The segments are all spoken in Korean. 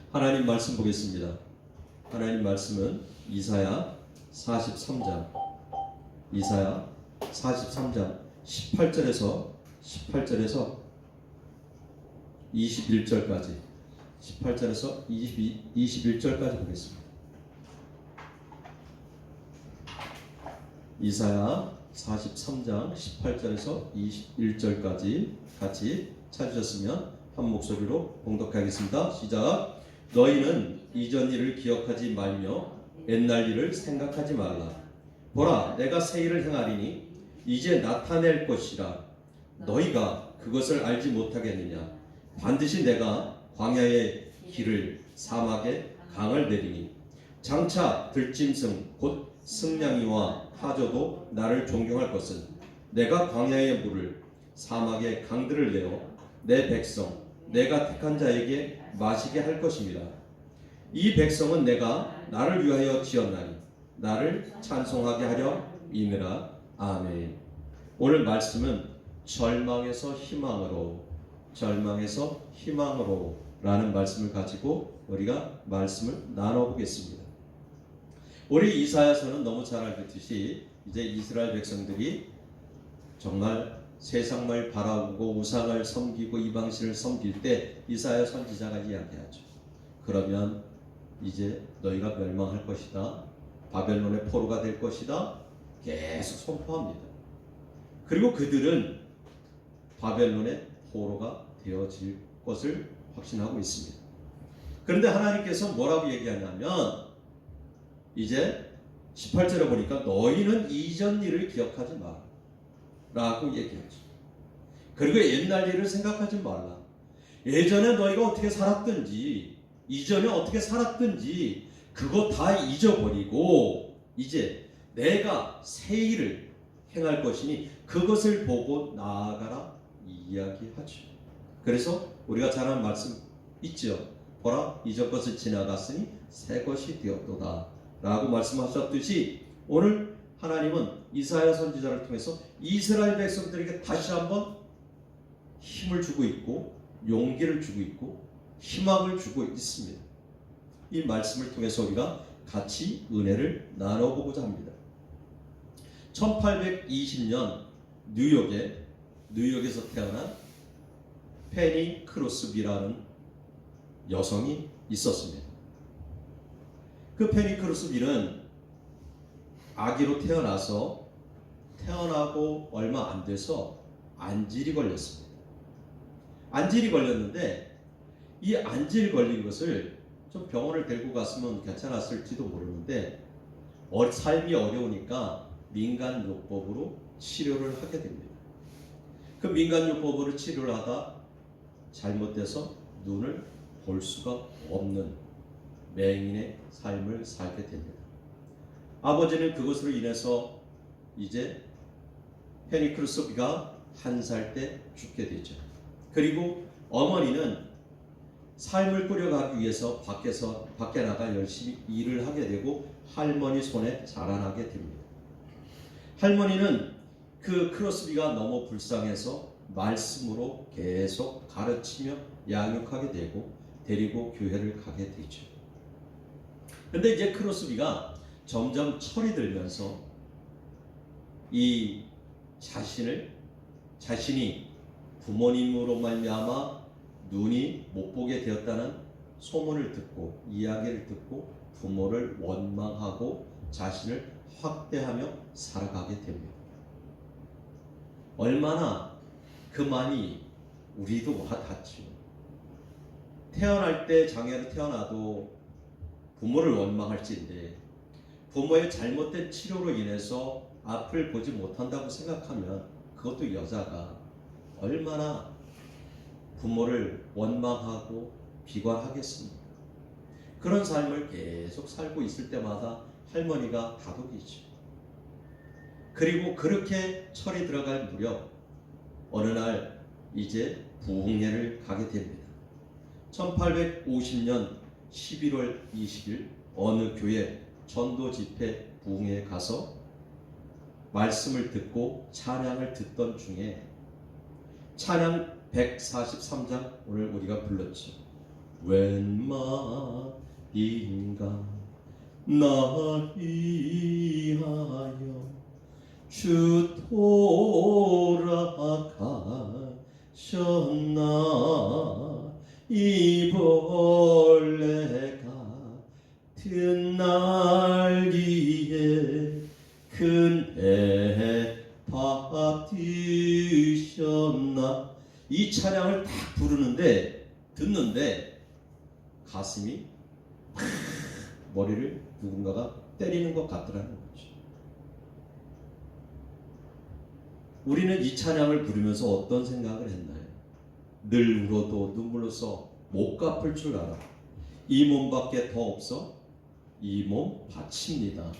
하나님 말씀 보겠습니다. 하나님 말씀은 이사야 43장 18절에서 21절까지 18절에서 21절까지 보겠습니다. 이사야 43장 18절에서 21절까지 같이 찾으셨으면 한 목소리로 봉독하겠습니다. 시작. 너희는 이전 일을 기억하지 말며 옛날 일을 생각하지 말라. 보라, 내가 새 일을 행하리니 이제 나타낼 것이라. 너희가 그것을 알지 못하겠느냐. 반드시 내가 광야의 길을 사막에 강을 내리니 장차 들짐승 곧 승냥이와 타조도 나를 존경할 것은 내가 광야의 물을 사막의 강들을 내어 내 백성 내가 택한 자에게 마시게 할 것입니다. 이 백성은 내가 나를 위하여 지었나니 나를 찬송하게 하려 이느라. 아멘. 오늘 말씀은 절망에서 희망으로 라는 말씀을 가지고 우리가 말씀을 나눠보겠습니다. 우리 이사야서는 너무 잘 알듯이 이제 이스라엘 백성들이 정말 세상을 바라보고 우상을 섬기고 이방신을 섬길 때 이사야 선지자가 이야기하죠. 그러면 이제 너희가 멸망할 것이다. 바벨론의 포로가 될 것이다. 계속 선포합니다. 그리고 그들은 바벨론의 포로가 되어질 것을 확신하고 있습니다. 그런데 하나님께서 뭐라고 얘기하냐면 이제 18절에 보니까 너희는 이전 일을 기억하지 마라 라고 얘기하죠. 그리고 옛날 일을 생각하지 말라. 예전에 너희가 어떻게 살았든지 이전에 어떻게 살았든지 그거 다 잊어버리고 이제 내가 새 일을 행할 것이니 그것을 보고 나아가라 이야기하죠. 그래서 우리가 잘 아는 말씀 있죠. 보라, 이전 것을 지나갔으니 새 것이 되었도다 라고 말씀하셨듯이 오늘 하나님은 이사야 선지자를 통해서 이스라엘 백성들에게 다시 한번 힘을 주고 있고 용기를 주고 있고 희망을 주고 있습니다. 이 말씀을 통해서 우리가 같이 은혜를 나눠보고자 합니다. 1820년 뉴욕에서 태어난 페니 크로스비라는 여성이 있었습니다. 그 페니 크로스비는 아기로 태어나고 얼마 안 돼서 안질이 걸렸습니다. 안질이 걸렸는데 이 안질 걸린 것을 좀 병원을 데리고 갔으면 괜찮았을지도 모르는데 삶이 어려우니까 민간요법으로 치료를 하게 됩니다. 그 민간요법으로 치료를 하다 잘못돼서 눈을 볼 수가 없는 맹인의 삶을 살게 됩니다. 아버지는 그것으로 인해서 이제 페니 크로스비가 1살 때 죽게 되죠. 그리고 어머니는 삶을 꾸려가기 위해서 밖에 나가 열심히 일을 하게 되고 할머니 손에 자라나게 됩니다. 할머니는 그 크로스비가 너무 불쌍해서 말씀으로 계속 가르치며 양육하게 되고 데리고 교회를 가게 되죠. 근데 이제 크로스비가 점점 철이 들면서 이 자신이 부모님으로 말미암아 눈이 못 보게 되었다는 소문을 듣고 이야기를 듣고 부모를 원망하고 자신을 확대하며 살아가게 됩니다. 얼마나 그 많이 우리도 와닿지요. 태어날 때 장애로 태어나도 부모를 원망할지인데 부모의 잘못된 치료로 인해서 앞을 보지 못한다고 생각하면 그것도 여자가 얼마나 부모를 원망하고 비관하겠습니까? 그런 삶을 계속 살고 있을 때마다 할머니가 다독이죠. 그리고 그렇게 철이 들어갈 무렵 어느 날 이제 부흥회를 가게 됩니다. 1850년 11월 20일 어느 교회 전도 집회 부흥회에 가서 말씀을 듣고 찬양을 듣던 중에 찬양 143장 오늘 우리가 불렀죠. 웬 말인가. 날 위하여 주 돌아가셨나. 이 벌레 같은 날개에 큰 애 받으셨나. 이 찬양을 딱 부르는데 듣는데 가슴이 머리를 누군가가 때리는 것 같더라는 거죠. 우리는 이 찬양을 부르면서 어떤 생각을 했나요? 늘 울어도 눈물로써 못 갚을 줄 알아. 이 몸밖에 더 없어 이 몸 바칩니다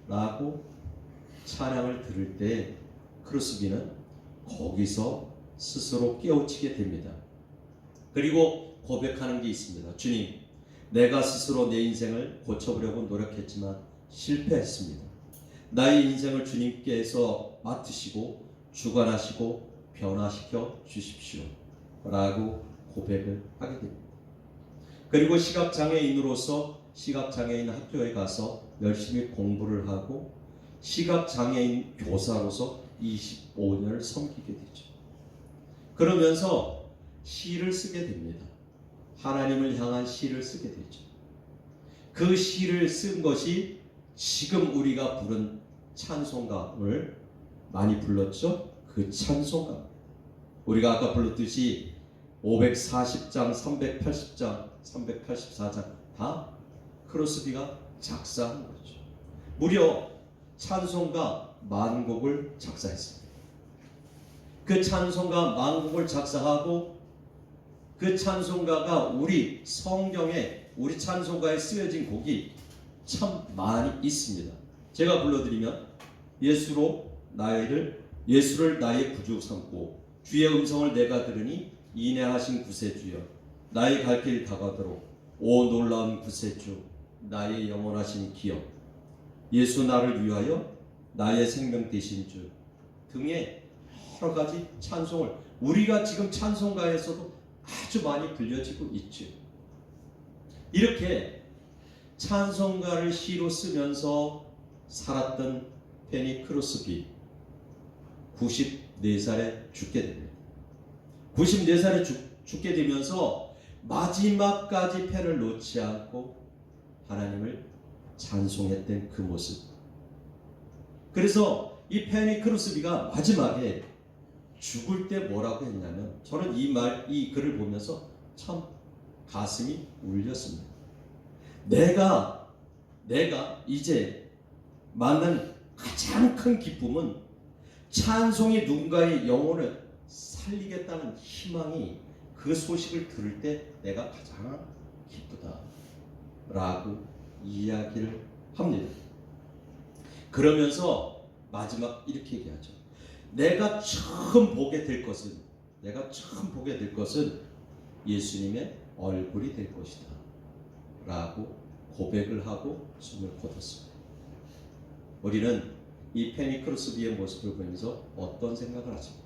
라고 찬양을 들을 때 크루스비는 거기서 스스로 깨우치게 됩니다. 그리고 고백하는 게 있습니다. 주님, 내가 스스로 내 인생을 고쳐보려고 노력했지만 실패했습니다. 나의 인생을 주님께서 맡으시고 주관하시고 변화시켜 주십시오 라고 고백을 하게 됩니다. 그리고 시각장애인으로서 시각장애인 학교에 가서 열심히 공부를 하고 시각장애인 교사로서 25년을 섬기게 되죠. 그러면서 시를 쓰게 됩니다. 하나님을 향한 시를 쓰게 되죠. 그 시를 쓴 것이 지금 우리가 부른 찬송가를 많이 불렀죠. 그 찬송가 우리가 아까 불렀듯이 540장, 380장, 384장 다 크로스비가 작사한 거죠. 무려 찬송가 10,000곡을 작사했습니다. 그 찬송가 10,000곡을 작사하고 그 찬송가가 우리 성경에 우리 찬송가에 쓰여진 곡이 참 많이 있습니다. 제가 불러드리면 예수를 나의 구주 삼고 주의 음성을 내가 들으니 인내하신 구세주여 나의 갈 길 다가도록 오 놀라운 구세주 나의 영원하신 기업 예수 나를 위하여 나의 생명 되신 주 등의 여러 가지 찬송을 우리가 지금 찬송가에서도 아주 많이 들려지고 있죠. 이렇게 찬송가를 시로 쓰면서 살았던 페니 크로스비 94살에 죽게 됩니다. 94살에 죽게 되면서 마지막까지 펜을 놓지 않고 하나님을 찬송했던 그 모습. 그래서 이 페니 크로스비가 마지막에 죽을 때 뭐라고 했냐면 저는 이 글을 보면서 참 가슴이 울렸습니다. 내가 이제 만난 가장 큰 기쁨은 찬송이 누군가의 영혼을 살리겠다는 희망이 그 소식을 들을 때 내가 가장 기쁘다 라고 이야기를 합니다. 그러면서 마지막 이렇게 얘기하죠. 내가 처음 보게 될 것은 예수님의 얼굴이 될 것이다 라고 고백을 하고 숨을 거뒀습니다. 우리는 이 페니 크로스비의 모습을 보면서 어떤 생각을 하십니까?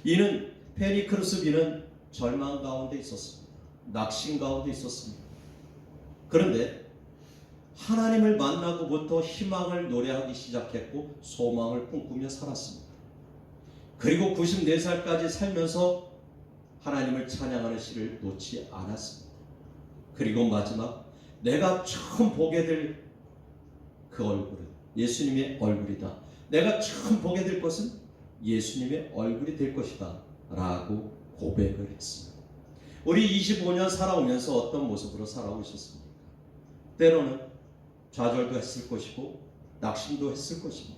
이는 페니 크로스비는 절망 가운데 있었습니다. 낙심 가운데 있었습니다. 그런데 하나님을 만나고부터 희망을 노래하기 시작했고 소망을 꿈꾸며 살았습니다. 그리고 94살까지 살면서 하나님을 찬양하는 시를 놓지 않았습니다. 그리고 마지막 내가 처음 보게 될 그 얼굴은 예수님의 얼굴이다. 내가 처음 보게 될 것은 예수님의 얼굴이 될 것이다 라고 고백을 했습니다. 우리 25년 살아오면서 어떤 모습으로 살아오셨습니까? 때로는 좌절도 했을 것이고 낙심도 했을 것입니다.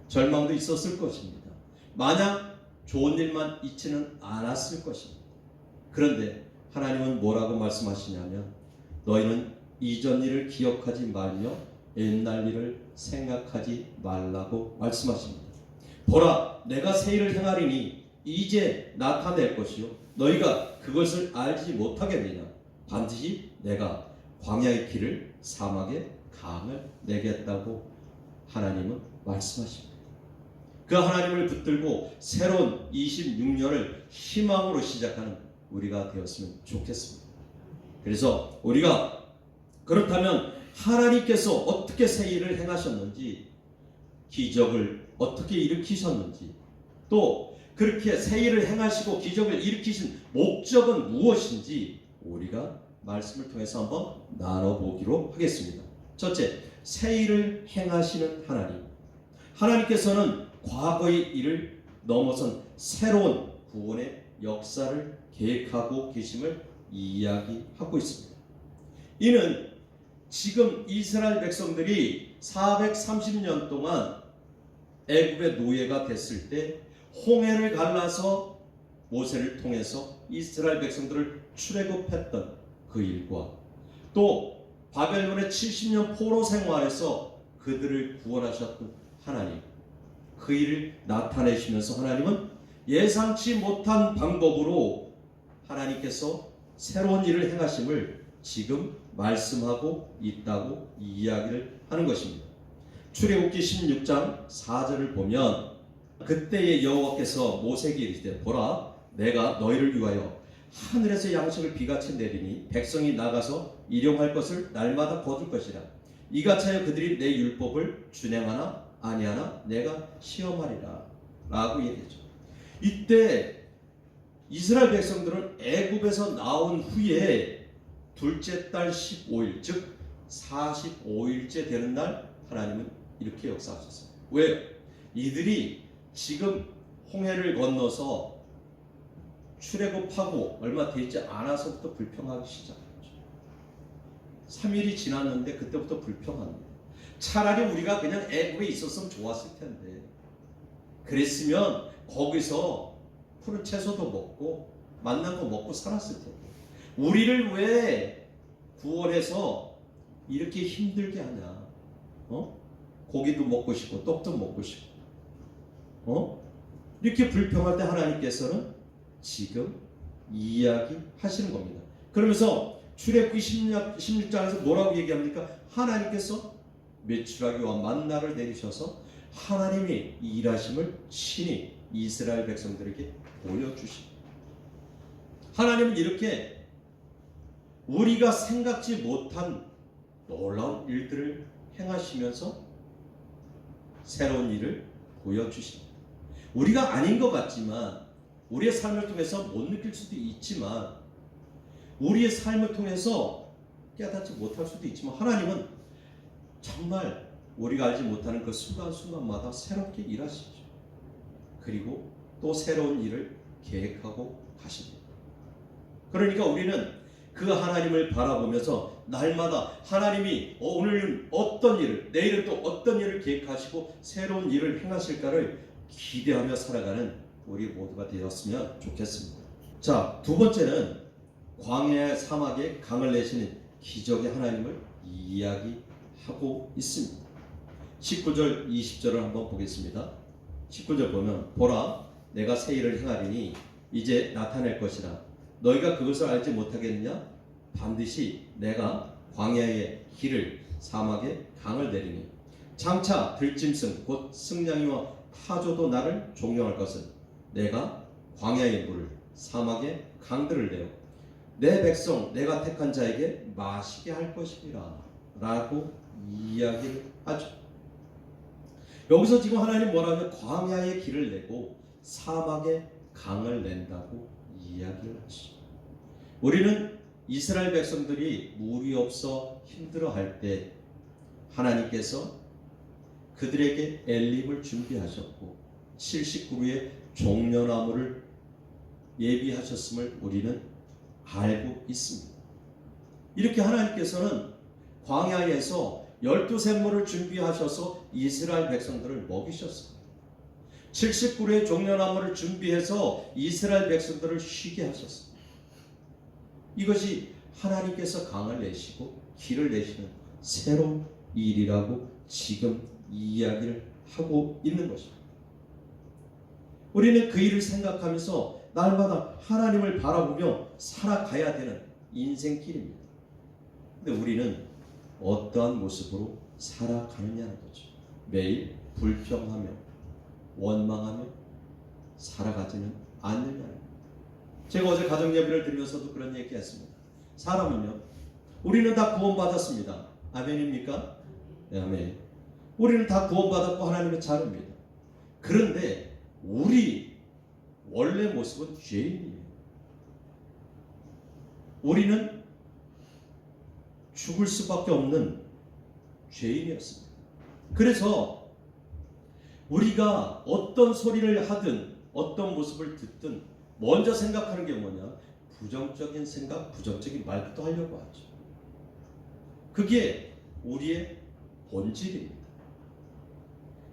절망도 있었을 것입니다. 마냥 좋은 일만 있지는 않았을 것입니다. 그런데 하나님은 뭐라고 말씀하시냐면 너희는 이전 일을 기억하지 말며 옛날 일을 생각하지 말라고 말씀하십니다. 보라 내가 새 일을 행하리니 이제 나타낼 것이요 너희가 그것을 알지 못하겠느냐. 반드시 내가 광야의 길을 사막의 강을 내겠다고 하나님은 말씀하십니다. 그 하나님을 붙들고 새로운 26년을 희망으로 시작하는 우리가 되었으면 좋겠습니다. 그래서 우리가 그렇다면 하나님께서 어떻게 새 일을 행하셨는지, 기적을 어떻게 일으키셨는지, 또 그렇게 새 일을 행하시고 기적을 일으키신 목적은 무엇인지 우리가 말씀을 통해서 한번 나눠보기로 하겠습니다. 첫째, 새 일을 행하시는 하나님. 하나님께서는 과거의 일을 넘어선 새로운 구원의 역사를 계획하고 계심을 이야기하고 있습니다. 이는 지금 이스라엘 백성들이 430년 동안 애굽의 노예가 됐을 때 홍해를 갈라서 모세를 통해서 이스라엘 백성들을 출애굽했던 그 일과, 또 바벨론의 70년 포로 생활에서 그들을 구원하셨던 하나님, 그 일을 나타내시면서 하나님은 예상치 못한 방법으로 하나님께서 새로운 일을 행하심을 지금 말씀하고 있다고 이야기를 하는 것입니다. 출애굽기 16장 4절을 보면, 그때의 여호와께서 모세에게 이르시되 보라, 내가 너희를 위하여 하늘에서 양식을 비같이 내리니 백성이 나가서 일용할 것을 날마다 거둘 것이라. 이같이 하여 그들이 내 율법을 준행하나 아니하나 내가 시험하리라 라고 얘기했죠. 이때 이스라엘 백성들은 애굽에서 나온 후에 둘째 달 15일, 즉 45일째 되는 날 하나님은 이렇게 역사하셨어요. 왜요? 이들이 지금 홍해를 건너서 출애굽하고 얼마 되지 않아서부터 불평하기 시작했죠. 3일이 지났는데 그때부터 불평합니다. 차라리 우리가 그냥 애굽에 있었으면 좋았을 텐데, 그랬으면 거기서 푸른 채소도 먹고 맛난 거 먹고 살았을 텐데, 우리를 왜 구원해서 이렇게 힘들게 하냐? 고기도 먹고 싶고 떡도 먹고 싶고 이렇게 불평할 때 하나님께서는 지금 이야기하시는 겁니다. 그러면서 출애굽기 16장에서 뭐라고 얘기합니까? 하나님께서 메추라기와 만나를 내리셔서 하나님이 일하심을 친히 이스라엘 백성들에게 보여주십니다. 하나님은 이렇게 우리가 생각지 못한 놀라운 일들을 행하시면서 새로운 일을 보여주십니다. 우리가 아닌 것 같지만, 우리의 삶을 통해서 못 느낄 수도 있지만, 우리의 삶을 통해서 깨닫지 못할 수도 있지만, 하나님은 정말 우리가 알지 못하는 그 순간순간마다 새롭게 일하시죠. 그리고 또 새로운 일을 계획하고 가십니다. 그러니까 우리는 그 하나님을 바라보면서 날마다 하나님이 오늘은 어떤 일을, 내일은 또 어떤 일을 계획하시고 새로운 일을 행하실까를 기대하며 살아가는 우리 모두가 되었으면 좋겠습니다. 자, 두 번째는 광야의 사막에 강을 내시는 기적의 하나님을 이야기하고 있습니다. 19절 20절을 한번 보겠습니다. 19절 보면 보라, 내가 새 일을 행하리니 이제 나타낼 것이라. 너희가 그것을 알지 못하겠느냐? 반드시 내가 광야의 길을, 사막에 강을 내리니 장차 들짐승 곧 승냥이와 타조도 나를 종용할 것은 내가 광야의 물을, 사막의 강들을 내어 내 백성 내가 택한 자에게 마시게 할 것이니라 라고 이야기를 하죠. 여기서 지금 하나님 뭐라면 광야의 길을 내고 사막의 강을 낸다고 이야기를 하시죠. 우리는 이스라엘 백성들이 물이 없어 힘들어할 때 하나님께서 그들에게 엘림을 준비하셨고 79그루의 종려나무를 예비하셨음을 우리는 알고 있습니다. 이렇게 하나님께서는 광야에서 12샘물을 준비하셔서 이스라엘 백성들을 먹이셨습니다. 70그루의 종려나무를 준비해서 이스라엘 백성들을 쉬게 하셨습니다. 이것이 하나님께서 강을 내시고 길을 내시는 새로운 일이라고 지금 이야기를 하고 있는 것입니다. 우리는 그 일을 생각하면서 날마다 하나님을 바라보며 살아가야 되는 인생길입니다. 근데 우리는 어떠한 모습으로 살아가느냐는 거죠. 매일 불평하며 원망하며 살아가지는 않느냐는 거죠. 제가 어제 가정예배를 드리면서도 그런 얘기했습니다. 사람은요, 우리는 다 구원받았습니다. 아멘입니까? 네, 아멘. 우리는 다 구원받았고 하나님의 자녀입니다. 그런데 우리 원래 모습은 죄인이에요. 우리는 죽을 수밖에 없는 죄인이었습니다. 그래서 우리가 어떤 소리를 하든 어떤 모습을 듣든 먼저 생각하는 게 뭐냐? 부정적인 생각, 부정적인 말부터 하려고 하죠. 그게 우리의 본질입니다.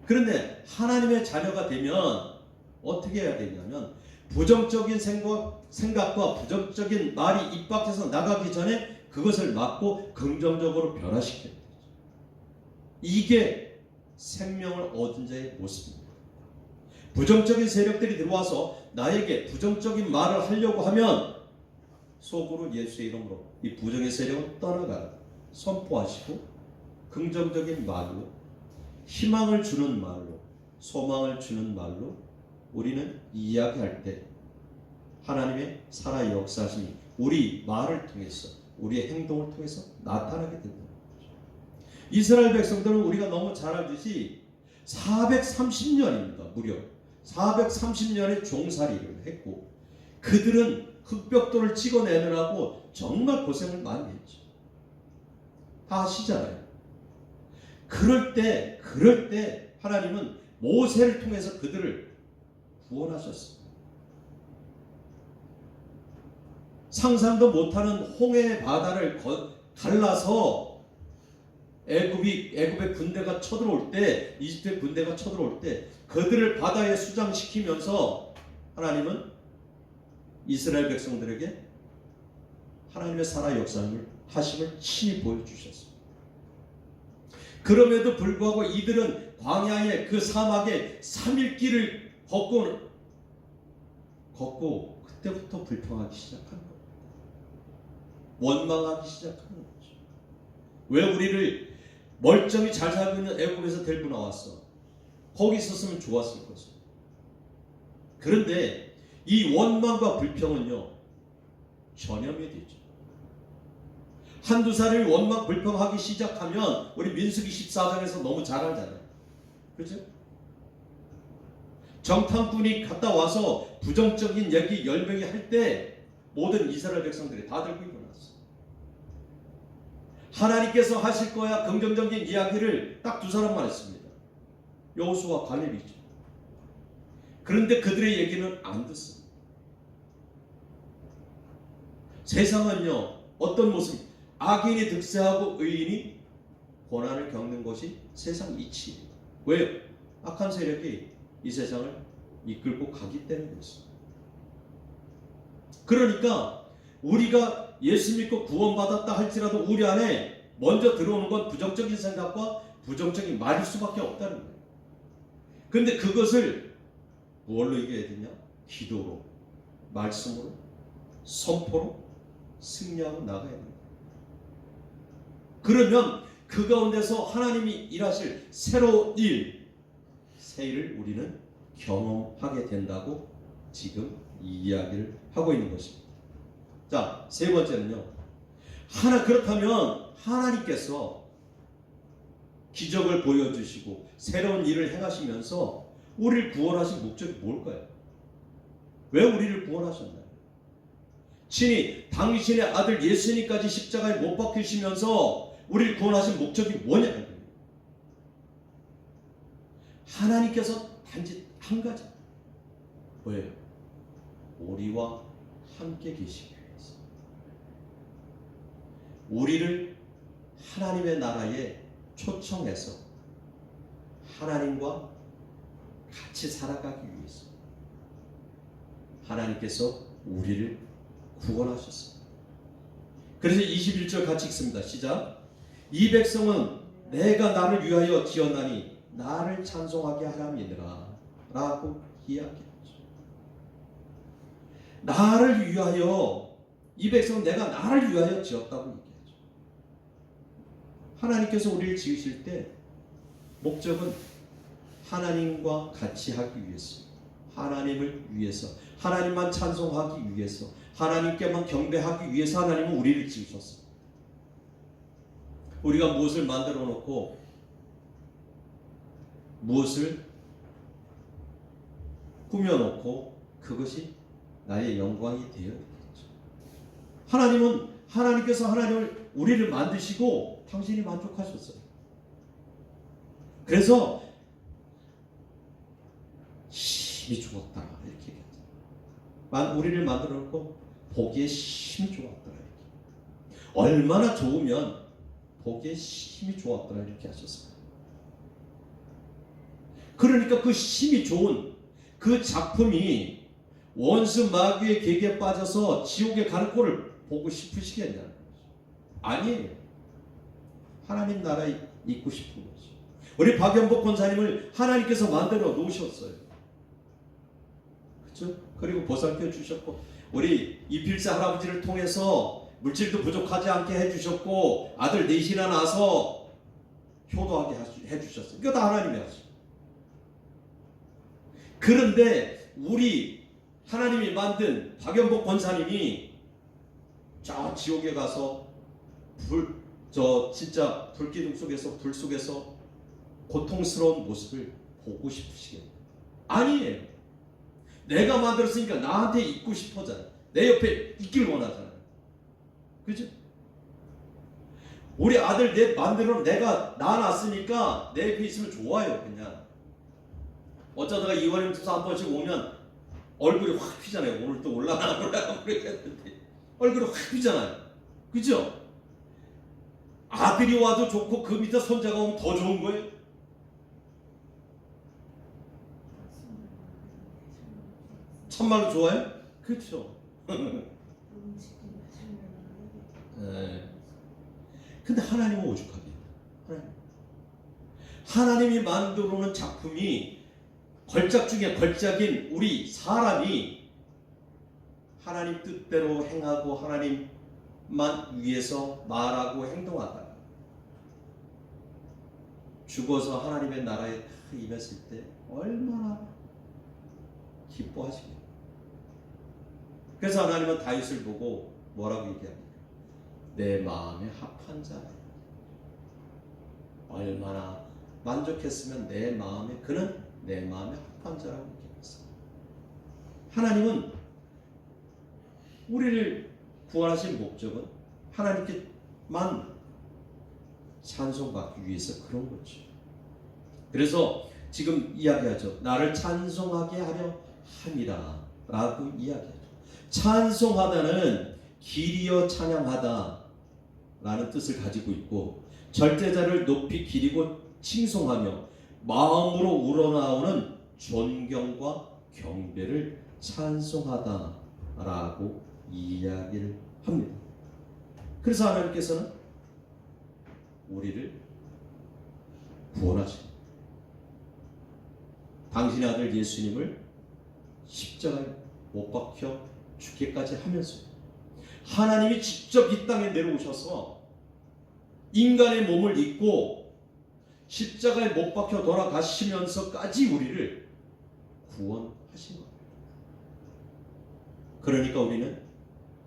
그런데 하나님의 자녀가 되면 어떻게 해야 되냐면 부정적인 생각과 부정적인 말이 입 밖에서 나가기 전에 그것을 막고 긍정적으로 변화시켜야 되죠. 이게 생명을 얻은 자의 모습입니다. 부정적인 세력들이 들어와서 나에게 부정적인 말을 하려고 하면 속으로 예수의 이름으로 이 부정의 세력은 떠나가라 선포하시고 긍정적인 말로 희망을 주는 말로 소망을 주는 말로 우리는 이야기할 때 하나님의 살아 역사심이 우리 말을 통해서 우리의 행동을 통해서 나타나게 된다. 이스라엘 백성들은 우리가 너무 잘 알듯이 430년입니다. 무려 430년의 종살이를 했고 그들은 흑벽돌을 찍어내느라고 정말 고생을 많이 했죠. 다 아시잖아요. 그럴 때 하나님은 모세를 통해서 그들을 구원하셨습니다. 상상도 못하는 홍해 바다를 갈라서 애굽의 군대가 쳐들어올 때, 이집트의 군대가 쳐들어올 때 그들을 바다에 수장시키면서 하나님은 이스라엘 백성들에게 하나님의 살아 역사를 하심을 친히 보여주셨습니다. 그럼에도 불구하고 이들은 광야의 그 사막의 3일 길을 걷고 그때부터 불평하기 시작한 겁니다. 원망하기 시작한 거죠. 왜 우리를 멀쩡히 잘 살고 있는 애굽에서 데리고 나왔어? 거기 있었으면 좋았을 것입니다. 그런데 이 원망과 불평은요 전염이 되죠. 한두 살을 원망 불평하기 시작하면 우리 민수기 14장에서 너무 잘 알잖아요. 그렇죠? 정탐꾼이 갔다 와서 부정적인 얘기 10명이 할 때 모든 이스라엘 백성들이 다 들고 일어났어. 하나님께서 하실 거야 긍정적인 이야기를 딱 두 사람만 했습니다. 여호수아와 갈렙이죠. 그런데 그들의 얘기는 안 듣습니다. 세상은요 어떤 모습? 악인이 득세하고 의인이 고난을 겪는 것이 세상 이치입니다. 왜요? 악한 세력이 이 세상을 이끌고 가기 때문에 그렇습니다. 그러니까 우리가 예수 믿고 구원받았다 할지라도 우리 안에 먼저 들어오는 건 부정적인 생각과 부정적인 말일 수밖에 없다는 거예요. 그런데 그것을 무엇로 이겨야 되냐? 기도로, 말씀으로, 선포로 승리하고 나가야 됩니다. 그러면 그 가운데서 하나님이 일하실 새로운 일, 새 일을 우리는 경험하게 된다고 지금 이 이야기를 하고 있는 것입니다. 자, 세 번째는요. 그렇다면 하나님께서 기적을 보여주시고 새로운 일을 행하시면서 우리를 구원하신 목적이 뭘까요? 왜 우리를 구원하셨나요? 친히 당신의 아들 예수님까지 십자가에 못 박히시면서 우리를 구원하신 목적이 뭐냐는 거예요. 하나님께서 단지 한 가지. 뭐예요? 우리와 함께 계시기 위해서. 우리를 하나님의 나라에 초청해서 하나님과 같이 살아가기 위해서 하나님께서 우리를 구원하셨습니다. 그래서 21절 같이 읽습니다. 시작. 이 백성은 내가 나를 위하여 지었나니 나를 찬송하게 하람이니라 라고 이야기하죠. 나를 위하여, 이 백성은 내가 나를 위하여 지었다고 얘기하죠. 하나님께서 우리를 지으실 때 목적은 하나님과 같이 하기 위해서, 하나님을 위해서, 하나님만 찬송하기 위해서, 하나님께만 경배하기 위해서 하나님은 우리를 지으셨어요. 우리가 무엇을 만들어 놓고 무엇을 꾸며 놓고 그것이 나의 영광이 되어야 되겠죠. 하나님께서 우리를 만드시고 당신이 만족하셨어요. 그래서 힘이 좋았다 이렇게 얘기하죠. 우리를 만들어 놓고 보기에 힘이 좋았더라 이렇게. 얼마나 좋으면 보기에 힘이 좋았더라 이렇게 하셨습니다. 그러니까 그 힘이 좋은 그 작품이 원수 마귀의 계기에 빠져서 지옥에 가는 꼴을 보고 싶으시겠냐는 거죠. 아니에요. 하나님 나라에 있고 싶은 거죠. 우리 박연복 권사님을 하나님께서 만들어 놓으셨어요. 그렇죠? 그리고 보살펴 주셨고 우리 이필사 할아버지를 통해서 물질도 부족하지 않게 해주셨고 아들 넷이나 낳아서 효도하게 해주셨어요. 이거 다 하나님이 하시죠. 그런데 우리 하나님이 만든 박연복 권사님이 저 지옥에 가서 진짜 불기둥 속에서 불 속에서 고통스러운 모습을 보고 싶으시겠네요. 아니에요. 내가 만들었으니까 나한테 있고 싶어잖아요. 내 옆에 있길 원하잖아요. 그죠? 우리 아들 내가 낳아놨으니까 내 옆에 있으면 좋아요. 그냥 어쩌다가 이원임투사 한 번씩 오면 얼굴이 확 휘잖아요. 오늘 또 올라가고 그랬는데 얼굴이 확 휘잖아요. 그죠? 아들이 와도 좋고 그 밑에 손자가 오면 더 좋은 거예요. 참말로 좋아요? 그렇죠. 네. 근데 하나님은 오죽하게 하나님이 만들어 놓은 작품이 걸작 중에 걸작인 우리 사람이 하나님 뜻대로 행하고 하나님만 위해서 말하고 행동하다 죽어서 하나님의 나라에 다 임했을 때 얼마나 기뻐하시겠어요. 그래서 하나님은 다윗을 보고 뭐라고 얘기합니까? 내 마음에 합한 자라. 얼마나 만족했으면 그는 내 마음에 합한 자라고 얘기했어요. 하나님은 우리를 구원하신 목적은 하나님께만 찬송받기 위해서 그런 거죠. 그래서 지금 이야기하죠. 나를 찬송하게 하려 함이라 라고 이야기하죠. 찬송하다는 길이어 찬양하다 라는 뜻을 가지고 있고 절대자를 높이 기리고 칭송하며 마음으로 우러나오는 존경과 경배를 찬송하다 라고 이야기를 합니다. 그래서 하나님께서는 우리를 구원하십니다. 당신의 아들 예수님을 십자가에 못 박혀 죽기까지 하면서 하나님이 직접 이 땅에 내려오셔서 인간의 몸을 입고 십자가에 못 박혀 돌아가시면서까지 우리를 구원하신 겁니다. 그러니까 우리는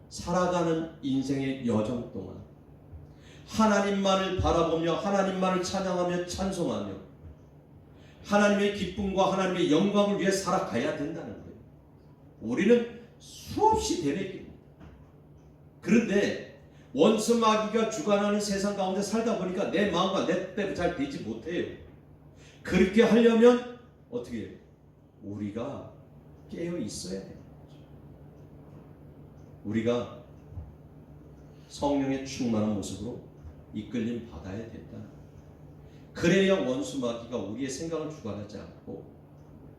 살아가는 인생의 여정 동안 하나님만을 바라보며 하나님만을 찬양하며 찬송하며 하나님의 기쁨과 하나님의 영광을 위해 살아가야 된다는 거예요. 우리는 수없이 되레기입니다. 그런데 원수 마귀가 주관하는 세상 가운데 살다 보니까 내 마음과 내 뜻대로 잘 되지 못해요. 그렇게 하려면 어떻게 해요? 우리가 깨어 있어야 돼요. 우리가 성령의 충만한 모습으로 이끌림 받아야 된다. 그래야 원수 마귀가 우리의 생각을 주관하지 않고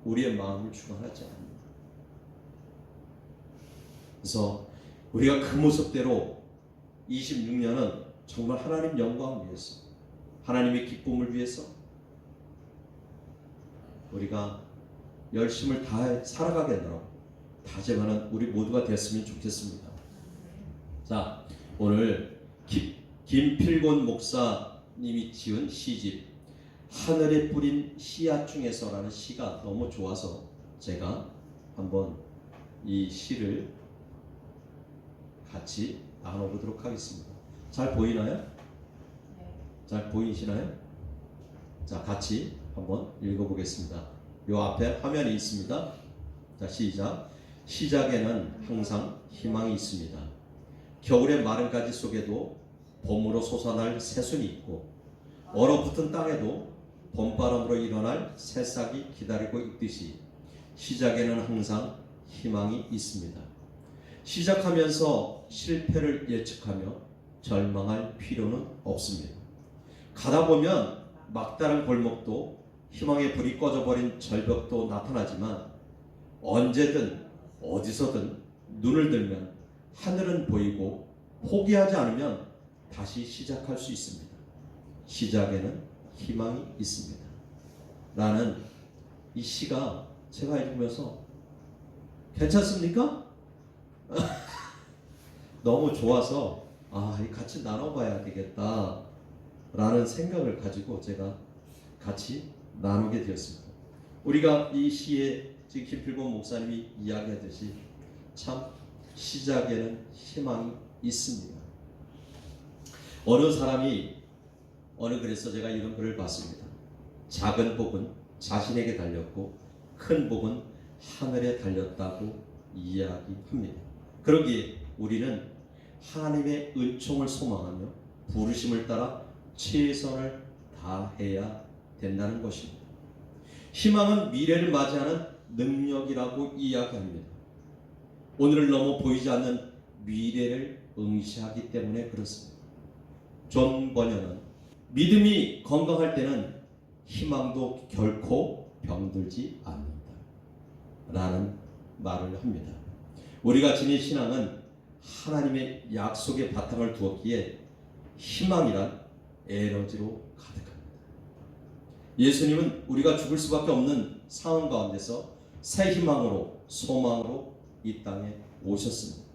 우리의 마음을 주관하지 않습니다. 그래서 우리가 그 모습대로 26년은 정말 하나님 영광을 위해서 하나님의 기쁨을 위해서 우리가 열심을 다해 살아가겠노라 다짐하는 우리 모두가 됐으면 좋겠습니다. 자, 오늘 김필곤 목사님이 지은 시집 하늘에 뿌린 씨앗 중에서라는 시가 너무 좋아서 제가 한번 이 시를 같이 나눠보도록 하겠습니다. 잘 보이나요? 잘 보이시나요? 자, 같이 한번 읽어보겠습니다. 요 앞에 화면이 있습니다. 자, 시작. 시작에는 항상 희망이 있습니다. 겨울의 마른 가지 속에도 봄으로 솟아날 새순이 있고, 얼어붙은 땅에도 봄바람으로 일어날 새싹이 기다리고 있듯이 시작에는 항상 희망이 있습니다. 시작하면서 실패를 예측하며 절망할 필요는 없습니다. 가다 보면 막다른 골목도 희망의 불이 꺼져버린 절벽도 나타나지만 언제든 어디서든 눈을 들면 하늘은 보이고 포기하지 않으면 다시 시작할 수 있습니다. 시작에는 희망이 있습니다. 라는 이 시가 제가 읽으면서 괜찮습니까? 너무 좋아서 같이 나눠봐야 되겠다 라는 생각을 가지고 제가 같이 나누게 되었습니다. 우리가 이 시에 지금 김필곤 목사님이 이야기하듯이 참 시작에는 희망이 있습니다. 어느 사람이 어느 글에서 제가 이런 글을 봤습니다. 작은 복은 자신에게 달렸고 큰 복은 하늘에 달렸다고 이야기합니다. 그러기에 우리는 하나님의 은총을 소망하며 부르심을 따라 최선을 다해야 된다는 것입니다. 희망은 미래를 맞이하는 능력이라고 이야기합니다. 오늘을 넘어 보이지 않는 미래를 응시하기 때문에 그렇습니다. 존 버녀는 믿음이 건강할 때는 희망도 결코 병들지 않는다 라는 말을 합니다. 우리가 지닌 신앙은 하나님의 약속의 바탕을 두었기에 희망이란 에너지로 가득합니다. 예수님은 우리가 죽을 수밖에 없는 상황 가운데서 새 희망으로 소망으로 이 땅에 오셨습니다.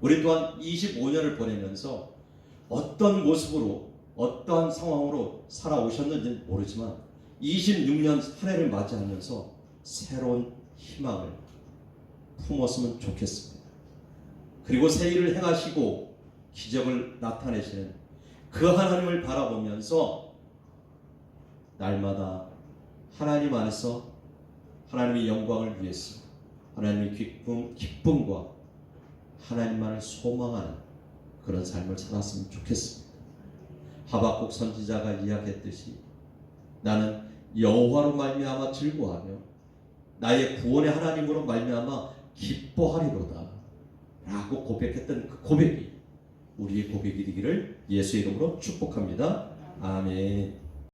우리 또한 25년을 보내면서 어떤 모습으로 어떠한 상황으로 살아오셨는지 모르지만 26년 한 해를 맞이하면서 새로운 희망을 품었으면 좋겠습니다. 그리고 새 일을 행하시고 기적을 나타내시는 그 하나님을 바라보면서 날마다 하나님 안에서 하나님의 영광을 위해서 하나님의 기쁨과 하나님만을 소망하는 그런 삶을 살았으면 좋겠습니다. 하박국 선지자가 이야기했듯이 나는 여호와로 말미암아 즐거워하며 나의 구원의 하나님으로 말미암아 기뻐하리로다 라고 고백했던 그 고백이 우리의 고백이 되기를 예수의 이름으로 축복합니다. 아멘.